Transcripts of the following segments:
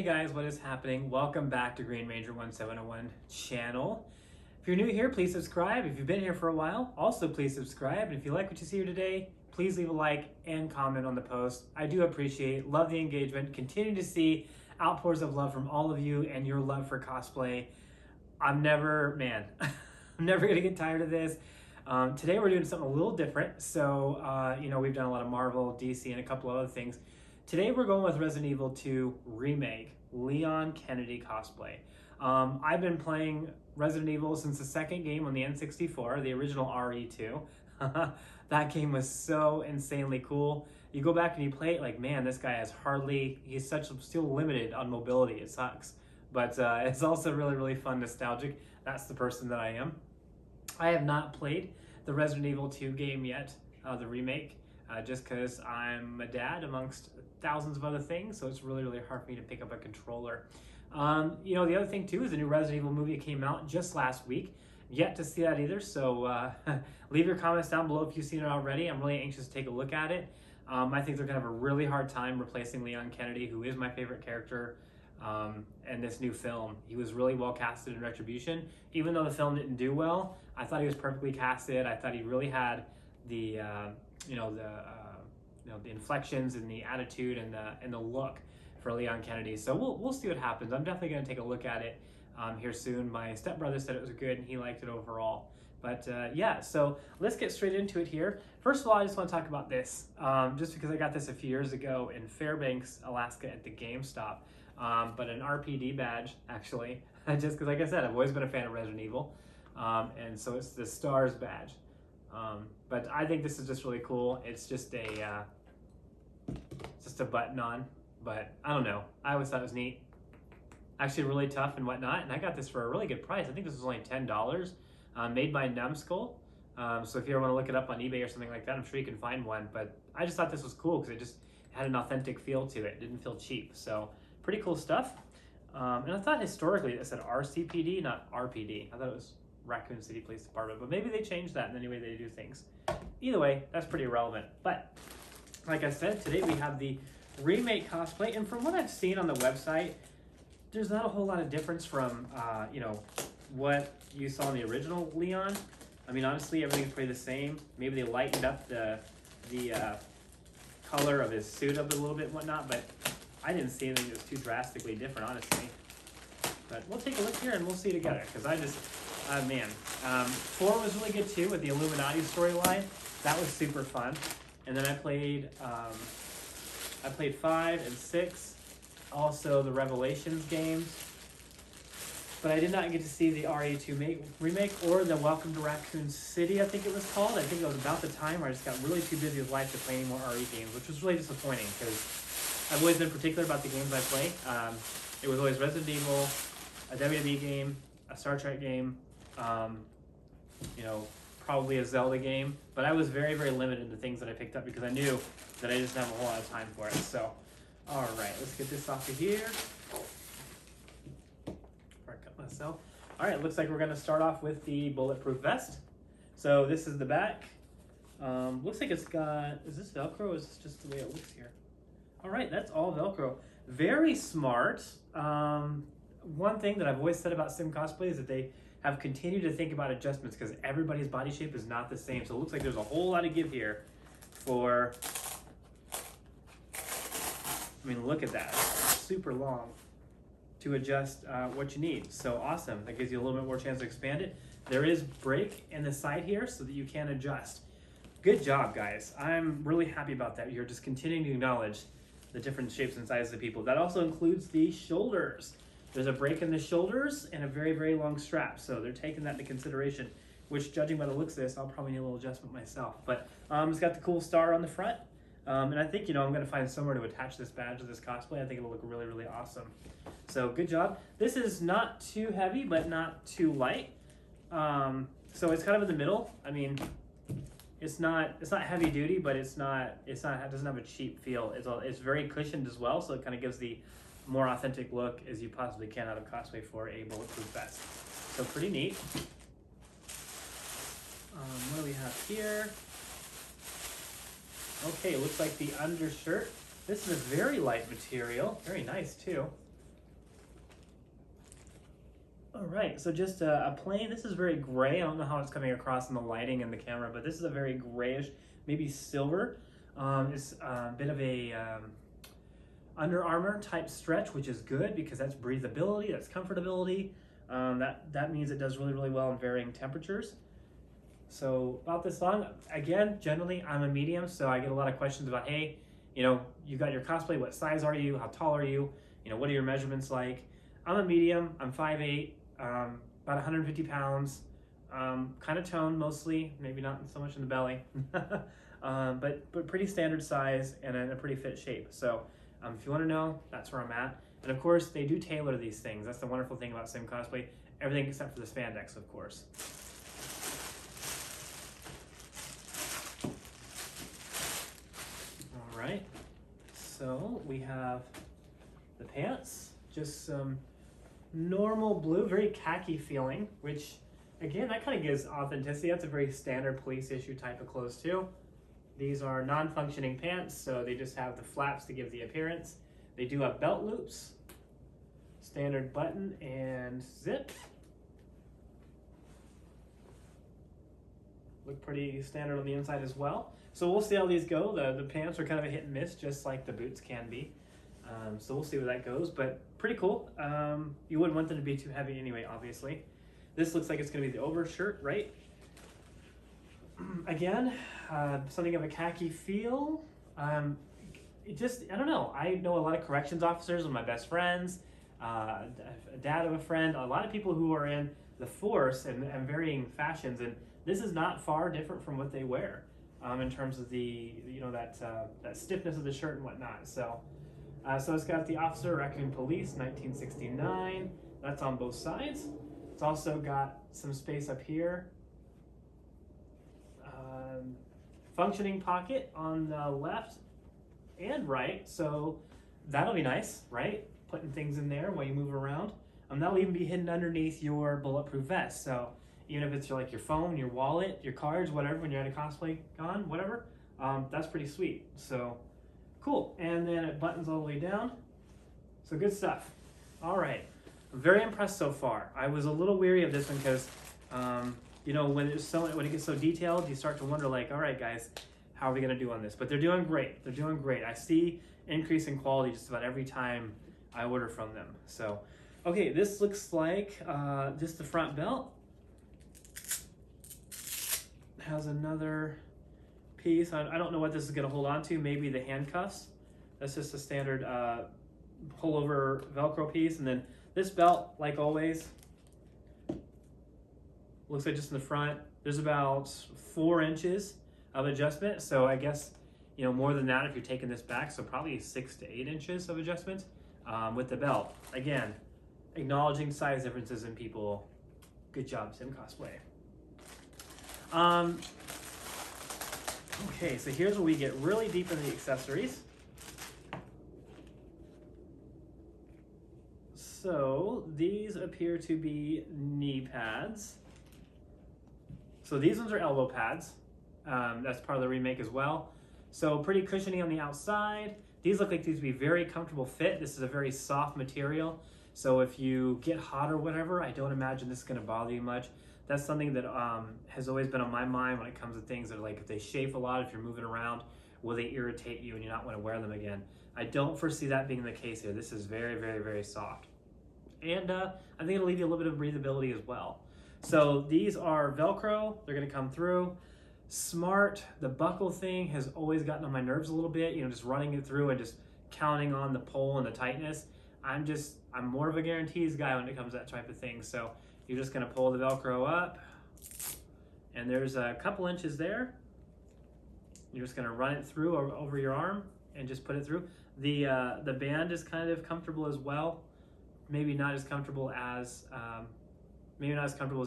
guys, what is happening? Welcome back to Green Ranger 1701 channel. If you're new here, please subscribe. If you've been here for a while, also please subscribe. And if you like what you see here today, please leave a like and comment on the post. I do appreciate, love the engagement, continue to see outpours of love from all of you and your love for cosplay. I'm never gonna get tired of this. Today we're doing something a little different. So, we've done a lot of Marvel, DC, and a couple of other things. Today we're going with Resident Evil 2 Remake, Leon Kennedy cosplay. I've been playing Resident Evil since the second game on the N64, the original RE2. That game was so insanely cool. You go back and you play it like, man, this guy he's still limited on mobility, it sucks. But it's also really, really fun, nostalgic. That's the person that I am. I have not played the Resident Evil 2 game yet, the remake, just because I'm a dad amongst thousands of other things, so it's really, really hard for me to pick up a controller. The other thing too is the new Resident Evil movie came out just last week. Yet to see that either, so leave your comments down below if you've seen it already. I'm really anxious to take a look at it. I think they're going to have a really hard time replacing Leon Kennedy, who is my favorite character in this new film. He was really well casted in Retribution. Even though the film didn't do well, I thought he was perfectly casted. I thought he really had the the inflections and the attitude and the look for Leon Kennedy. So we'll see what happens. I'm definitely going to take a look at it here soon. My stepbrother said it was good and he liked it overall. But so let's get straight into it here. First of all, I just want to talk about this, just because I got this a few years ago in Fairbanks, Alaska at the GameStop, but an RPD badge, actually, just because, like I said, I've always been a fan of Resident Evil, and so it's the Stars badge. But I think this is just really cool. It's just a button on, but I don't know. I always thought it was neat. Actually really tough and whatnot, and I got this for a really good price. I think this was only $10, made by Numbskull. So if you ever want to look it up on eBay or something like that, I'm sure you can find one. But I just thought this was cool because it just had an authentic feel to it. It didn't feel cheap. So pretty cool stuff. And I thought historically it said RCPD, not RPD. I thought it was Raccoon City Police Department, but maybe they changed that in the way they do things. Either way, that's pretty irrelevant. But like I said, today we have the Remake cosplay, and from what I've seen on the website, there's not a whole lot of difference from what you saw in the original Leon. I mean, honestly, everything's pretty the same. Maybe they lightened up the color of his suit up a little bit and whatnot, but I didn't see anything that was too drastically different, honestly. But we'll take a look here and we'll see together, because I just, 4 was really good too with the Illuminati storyline. That was super fun. And then I played 5 and 6, also the Revelations games. But I did not get to see the RE2 remake or the Welcome to Raccoon City, I think it was called. I think it was about the time where I just got really too busy with life to play any more RE games, which was really disappointing because I've always been particular about the games I play. It was always Resident Evil, a WWE game, a Star Trek game, probably a Zelda game, but I was very, very limited in the things that I picked up because I knew that I just didn't have a whole lot of time for it. So, all right, let's get this off of here. Before I cut myself. All right, looks like we're gonna start off with the Bulletproof Vest. So this is the back. Looks like it's got, is this Velcro or is this just the way it looks here? All right, that's all Velcro. Very smart. One thing that I've always said about sim cosplay is that they have continued to think about adjustments because everybody's body shape is not the same. So it looks like there's a whole lot of give here for, look at that. It's super long to adjust what you need. So awesome. That gives you a little bit more chance to expand it. There is break in the side here so that you can adjust. Good job, guys. I'm really happy about that. You're just continuing to acknowledge the different shapes and sizes of people. That also includes the shoulders. There's a break in the shoulders and a very, very long strap. So they're taking that into consideration, which judging by the looks of this, I'll probably need a little adjustment myself. But it's got the cool star on the front. And I think, I'm gonna find somewhere to attach this badge to this cosplay. I think it'll look really, really awesome. So good job. This is not too heavy, but not too light. So it's kind of in the middle. It's not heavy duty, but it doesn't have a cheap feel. It's very cushioned as well. So it kind of gives the more authentic look as you possibly can out of cosplay for a bulletproof vest. So pretty neat. What do we have here? Okay, it looks like the undershirt. This is a very light material, very nice too. All right, so just a plain, this is very gray. I don't know how it's coming across in the lighting and the camera, but this is a very grayish, maybe silver. It's a bit of a Under Armour type stretch, which is good because that's breathability, that's comfortability. That means it does really, really well in varying temperatures. So about this long, again, generally I'm a medium, so I get a lot of questions about, hey, you know, you got your cosplay, what size are you, how tall are you, you know, what are your measurements like? I'm a medium, I'm 5'8", about 150 pounds, kind of toned mostly, maybe not so much in the belly, but pretty standard size and in a pretty fit shape. So if you want to know, that's where I'm at. And of course, they do tailor these things. That's the wonderful thing about Sim Cosplay. Everything except for the spandex, of course. All right, so we have the pants, just some normal blue, very khaki feeling, which again, that kind of gives authenticity. That's a very standard police issue type of clothes too. These are non-functioning pants, so they just have the flaps to give the appearance. They do have belt loops, standard button and zip. Look pretty standard on the inside as well. So we'll see how these go. The pants are kind of a hit and miss, just like the boots can be. So we'll see where that goes, but pretty cool. You wouldn't want them to be too heavy anyway, obviously. This looks like it's gonna be the overshirt, right? Again, something of a khaki feel. It just, I don't know. I know a lot of corrections officers, one of my best friends, a dad of a friend, a lot of people who are in the force and varying fashions, and this is not far different from what they wear in terms of the, you know, that stiffness of the shirt and whatnot. So it's got the Officer Raccoon Police, 1969. That's on both sides. It's also got some space up here. Functioning pocket on the left and right, so that'll be nice, right? Putting things in there while you move around. That'll even be hidden underneath your bulletproof vest. So even if it's like your phone, your wallet, your cards, whatever, when you're at a cosplay con, whatever, that's pretty sweet. So cool. And then it buttons all the way down. So good stuff. All right. I'm very impressed so far. I was a little weary of this one because you know, when it gets so detailed, you start to wonder, like, all right, guys, how are we gonna do on this? But they're doing great. They're doing great. I see increase in quality just about every time I order from them. So, okay, this looks like just the front belt. Has another piece. I don't know what this is gonna hold on to. Maybe the handcuffs. That's just a standard pullover Velcro piece. And then this belt, like always, looks like just in the front, there's about 4 inches of adjustment. So I guess, you know, more than that if you're taking this back. So probably 6 to 8 inches of adjustment with the belt. Again, acknowledging size differences in people. Good job, Sim Cosplay. Okay, so here's where we get really deep into the accessories. So these appear to be knee pads. So these ones are elbow pads. That's part of the remake as well. So pretty cushiony on the outside. These look like these would be very comfortable fit. This is a very soft material. So if you get hot or whatever, I don't imagine this is gonna bother you much. That's something that has always been on my mind when it comes to things that are like, if they chafe a lot, if you're moving around, will they irritate you and you not wanna wear them again? I don't foresee that being the case here. This is very, very, very soft. And I think it'll leave you a little bit of breathability as well. So these are Velcro, they're gonna come through. Smart, the buckle thing has always gotten on my nerves a little bit, you know, just running it through and just counting on the pull and the tightness. I'm more of a guarantees guy when it comes to that type of thing. So you're just gonna pull the Velcro up and there's a couple inches there. You're just gonna run it through over your arm and just put it through. The band is kind of comfortable as well. Maybe not as comfortable as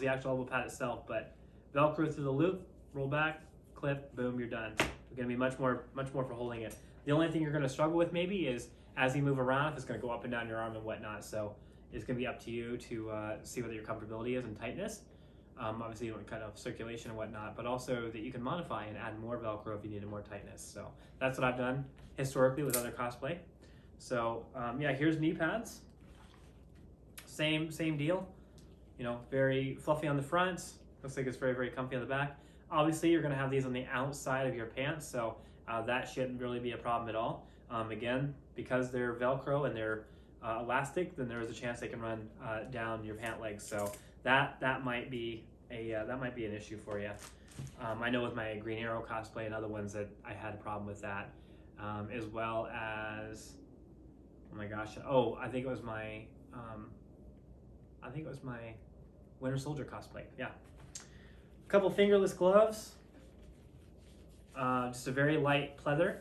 the actual elbow pad itself, but Velcro through the loop, roll back, clip, boom, you're done. It's gonna be much more for holding it. The only thing you're gonna struggle with maybe is as you move around, if it's gonna go up and down your arm and whatnot. So it's gonna be up to you to see whether your comfortability is and tightness. Obviously you want kind of circulation and whatnot, but also that you can modify and add more Velcro if you needed more tightness. So that's what I've done historically with other cosplay. So yeah, here's knee pads. Same deal. You know, very fluffy on the front. Looks like it's very, very comfy on the back. Obviously, you're going to have these on the outside of your pants, so that shouldn't really be a problem at all. Again, because they're Velcro and they're elastic, then there is a chance they can run down your pant legs. So that might be an issue for you. I know with my Green Arrow cosplay and other ones that I had a problem with that, as well as, oh my gosh, I think it was my Winter Soldier cosplay. Yeah, a couple fingerless gloves, just a very light pleather,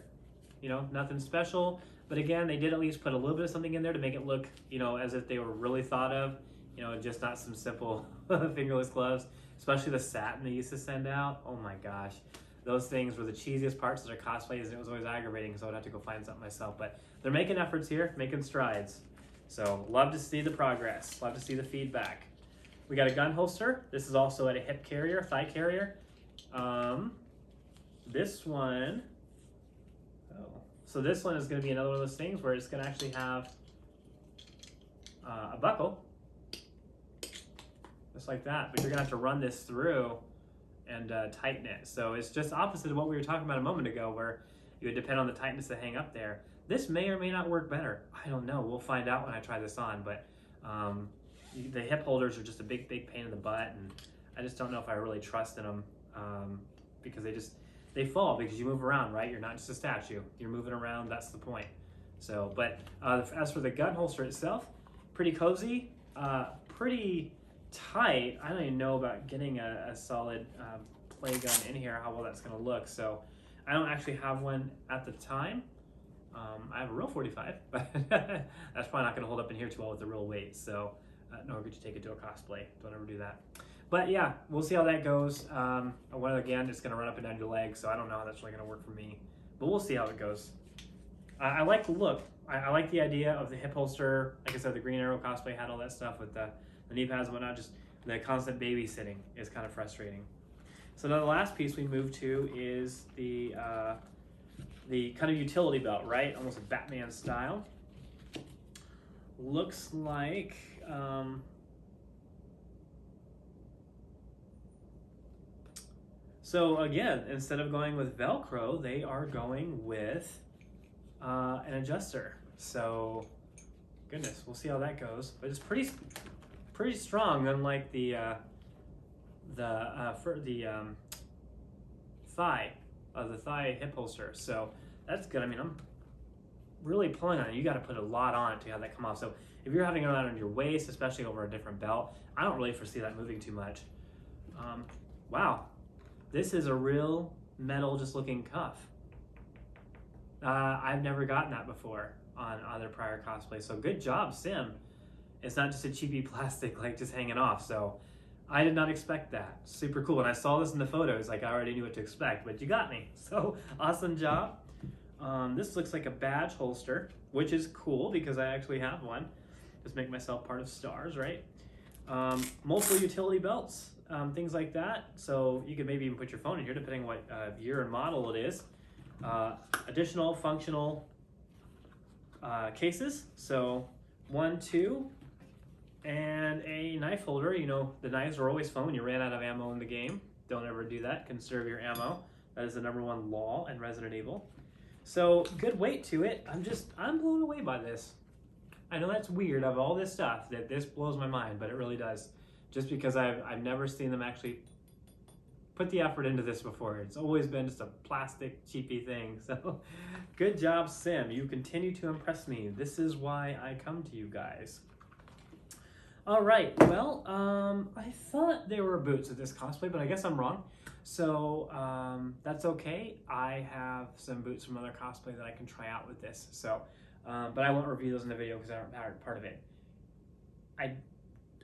you know, nothing special. But again, they did at least put a little bit of something in there to make it look, you know, as if they were really thought of, you know, just not some simple fingerless gloves. Especially the satin they used to send out. Oh my gosh, those things were the cheesiest parts of their cosplays, and it was always aggravating because I would have to go find something myself. But they're making efforts here, making strides. So love to see the progress, love to see the feedback. We got a gun holster. This is also at a hip carrier, thigh carrier. This one, so this one is going to be another one of those things where it's going to actually have a buckle, just like that. But you're going to have to run this through and tighten it. So it's just opposite of what we were talking about a moment ago, where you would depend on the tightness to hang up there. This may or may not work better. I don't know. We'll find out when I try this on. But the hip holders are just a big pain in the butt, and I just don't know if I really trust in them because they fall because you move around, right? You're not just a statue. You're moving around. That's the point. So, but as for the gun holster itself, pretty cozy, pretty tight. I don't even know about getting a solid play gun in here, how well that's going to look. So I don't actually have one at the time. I have a real 45, but that's probably not going to hold up in here too well with the real weight. So nor could you take it to a cosplay. Don't ever do that. But yeah, we'll see how that goes. Again, it's going to run up and down your leg, so I don't know how that's really going to work for me. But we'll see how it goes. I like the look. I like the idea of the hip holster. Like I said, the Green Arrow cosplay had all that stuff with the knee pads and whatnot. Just the constant babysitting is kind of frustrating. So now the last piece we move to is the kind of utility belt, right? Almost a Batman style. Looks like so again, instead of going with Velcro, they are going with an adjuster. So goodness, we'll see how that goes. But it's pretty strong, unlike the thigh hip holster. So that's good. I mean, I'm really pulling on it. You got to put a lot on it to have that come off. So if you're having it around your waist, especially over a different belt, I don't really foresee that moving too much. Wow, this is a real metal just looking cuff. I've never gotten that before on other prior cosplays. So good job, Sim. It's not just a cheapy plastic like just hanging off. So I did not expect that. Super cool. And I saw this in the photos, like I already knew what to expect, but you got me. So awesome job. This looks like a badge holster, which is cool because I actually have one. Just make myself part of stars, right? Multiple utility belts, things like that. So you could maybe even put your phone in here depending on what year and model it is. Additional functional cases. So 1, 2, and a knife holder. You know, the knives are always fun when you ran out of ammo in the game. Don't ever do that. Conserve your ammo. That is the #1 law in Resident Evil. So good weight to it. I'm blown away by this. I know that's weird of all this stuff that this blows my mind, but it really does. Just because I've never seen them actually put the effort into this before. It's always been just a plastic cheapy thing. So good job, Sim. You continue to impress me. This is why I come to you guys. All right, well, I thought there were boots at this cosplay, but I guess I'm wrong. So that's okay. I have some boots from other cosplay that I can try out with this. So, but I won't review those in the video because I aren't part of it.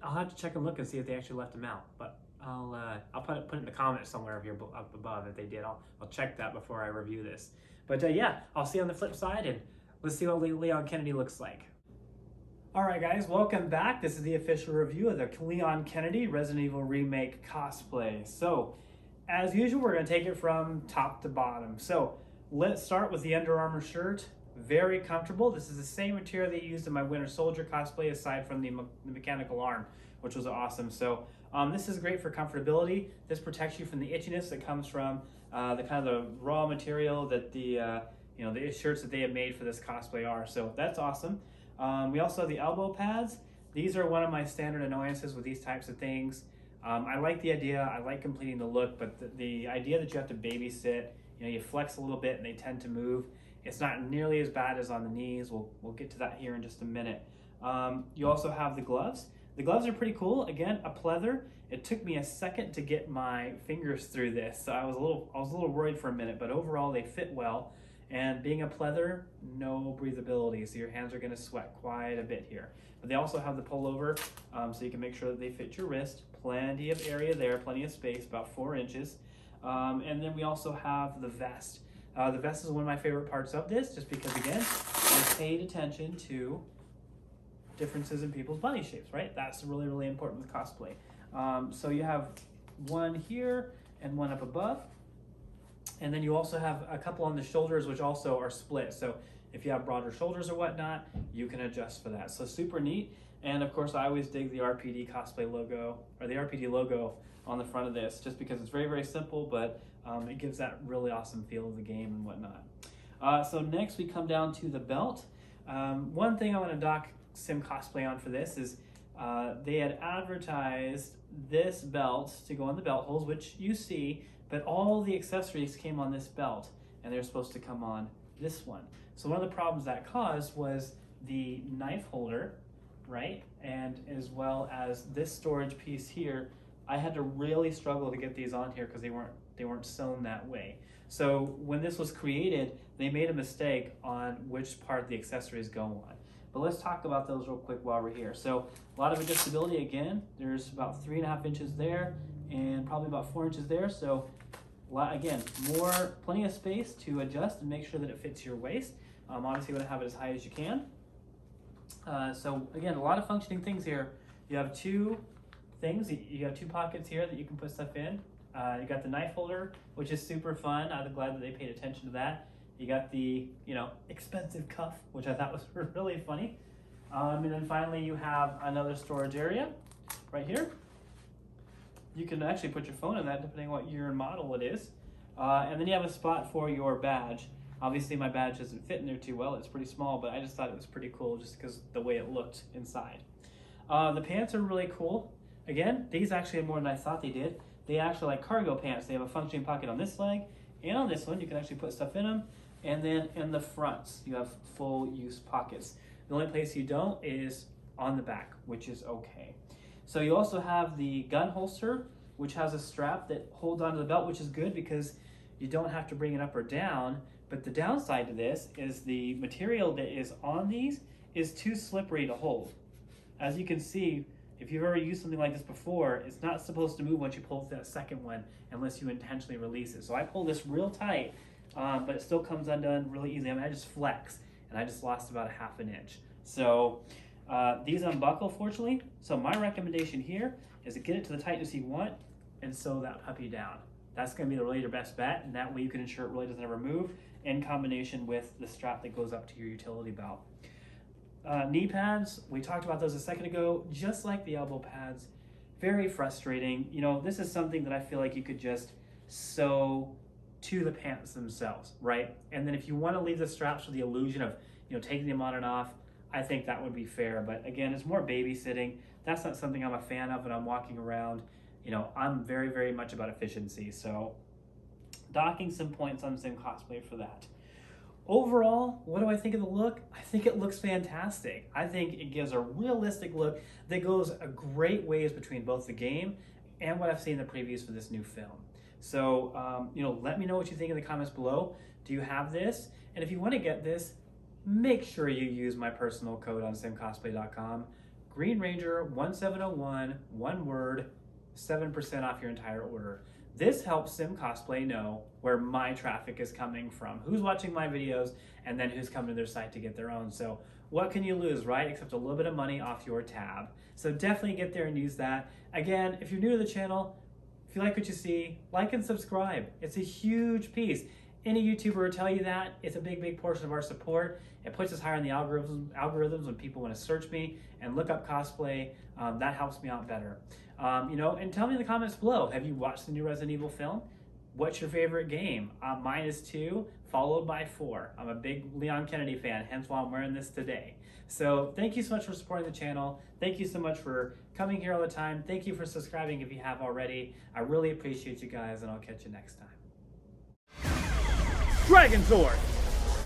I'll have to check and look and see if they actually left them out. But I'll put it in the comments somewhere up here up above if they did. I'll check that before I review this. But yeah, I'll see you on the flip side, and let's see what Leon Kennedy looks like. All right, guys, welcome back. This is the official review of the Leon Kennedy Resident Evil Remake cosplay. So, as usual, we're going to take it from top to bottom. So, let's start with the Under Armour shirt. Very comfortable. This is the same material they used in my Winter Soldier cosplay, aside from the mechanical arm, which was awesome. So this is great for comfortability. This protects you from the itchiness that comes from the kind of the raw material that the the shirts that they have made for this cosplay are. So that's awesome. We also have the elbow pads. These are one of my standard annoyances with these types of things. I like the idea, I like completing the look, but the idea that you have to babysit, you flex a little bit and they tend to move. It's not nearly as bad as on the knees. We'll get to that here in just a minute. You also have the gloves. The gloves are pretty cool. Again, a pleather. It took me a second to get my fingers through this, so I was a little worried for a minute, but overall they fit well. And being a pleather, no breathability, so your hands are going to sweat quite a bit here. But they also have the pullover, so you can make sure that they fit your wrist. Plenty of area there, plenty of space, about 4 inches. And then we also have the vest. The vest is one of my favorite parts of this, just because, again, I paid attention to differences in people's body shapes, right? That's really, really important with cosplay. So you have one here and one up above. And then you also have a couple on the shoulders, which also are split. So if you have broader shoulders or whatnot, you can adjust for that. So super neat. And of course, I always dig the RPD cosplay logo, or the RPD logo on the front of this, just because it's very, very simple, but it gives that really awesome feel of the game and whatnot. So next we come down to the belt. One thing I want to dock Sim Cosplay on for this is they had advertised this belt to go on the belt holes, which you see, but all the accessories came on this belt, and they're supposed to come on this one. So one of the problems that caused was the knife holder, right? And as well as this storage piece here, I had to really struggle to get these on here because they weren't sewn that way. So when this was created, they made a mistake on which part the accessories go on. But let's talk about those real quick while we're here. So a lot of adjustability again. There's about 3.5 inches there and probably about 4 inches there. So again, plenty of space to adjust and make sure that it fits your waist. Obviously you want to have it as high as you can. So again, a lot of functioning things here. You have 2 things. You have 2 pockets here that you can put stuff in. You got the knife holder, which is super fun. I'm glad that they paid attention to that. You got the expensive cuff, which I thought was really funny. And then finally you have another storage area right here. You can actually put your phone in that depending on what year and model it is. And then you have a spot for your badge. Obviously my badge doesn't fit in there too well. It's pretty small, but I just thought it was pretty cool just because the way it looked inside. The pants are really cool. Again, these actually are more than I thought they did. They actually like cargo pants. They have a functioning pocket on this leg and on this one. You can actually put stuff in them. And then in the fronts, you have full use pockets. The only place you don't is on the back, which is okay. So you also have the gun holster, which has a strap that holds onto the belt, which is good because you don't have to bring it up or down. But the downside to this is the material that is on these is too slippery to hold. As you can see, if you've ever used something like this before, it's not supposed to move once you pull that second one unless you intentionally release it. So I pull this real tight, but it still comes undone really easily. I mean, I just flex, and I just lost about 1/2 inch. So these unbuckle, fortunately. So my recommendation here is to get it to the tightness you want and sew that puppy down. That's going to be really your best bet, and that way you can ensure it really doesn't ever move in combination with the strap that goes up to your utility belt. Knee pads, we talked about those a second ago, just like the elbow pads. Very frustrating. This is something that I feel like you could just sew to the pants themselves, right? And then if you want to leave the straps with the illusion of taking them on and off, I think that would be fair. But again, it's more babysitting. That's not something I'm a fan of when I'm walking around. I'm very, very much about efficiency. So docking some points on Sim Cosplay for that. Overall, what do I think of the look? I think it looks fantastic. I think it gives a realistic look that goes a great ways between both the game and what I've seen in the previews for this new film. So, let me know what you think in the comments below. Do you have this? And if you want to get this, make sure you use my personal code on simcosplay.com. Green Ranger 1701, one word, 7% off your entire order. This helps Sim Cosplay know where my traffic is coming from, who's watching my videos, and then who's coming to their site to get their own. So what can you lose, right? Except a little bit of money off your tab. So definitely get there and use that. Again, if you're new to the channel, if you like what you see, like and subscribe. It's a huge piece. Any YouTuber will tell you that. It's a big portion of our support. It puts us higher in the algorithms when people want to search me and look up cosplay. That helps me out better. And tell me in the comments below, have you watched the new Resident Evil film? What's your favorite game? Mine is 2, followed by 4. I'm a big Leon Kennedy fan, hence why I'm wearing this today. So thank you so much for supporting the channel. Thank you so much for coming here all the time. Thank you for subscribing if you have already. I really appreciate you guys, and I'll catch you next time. Dragon Sword!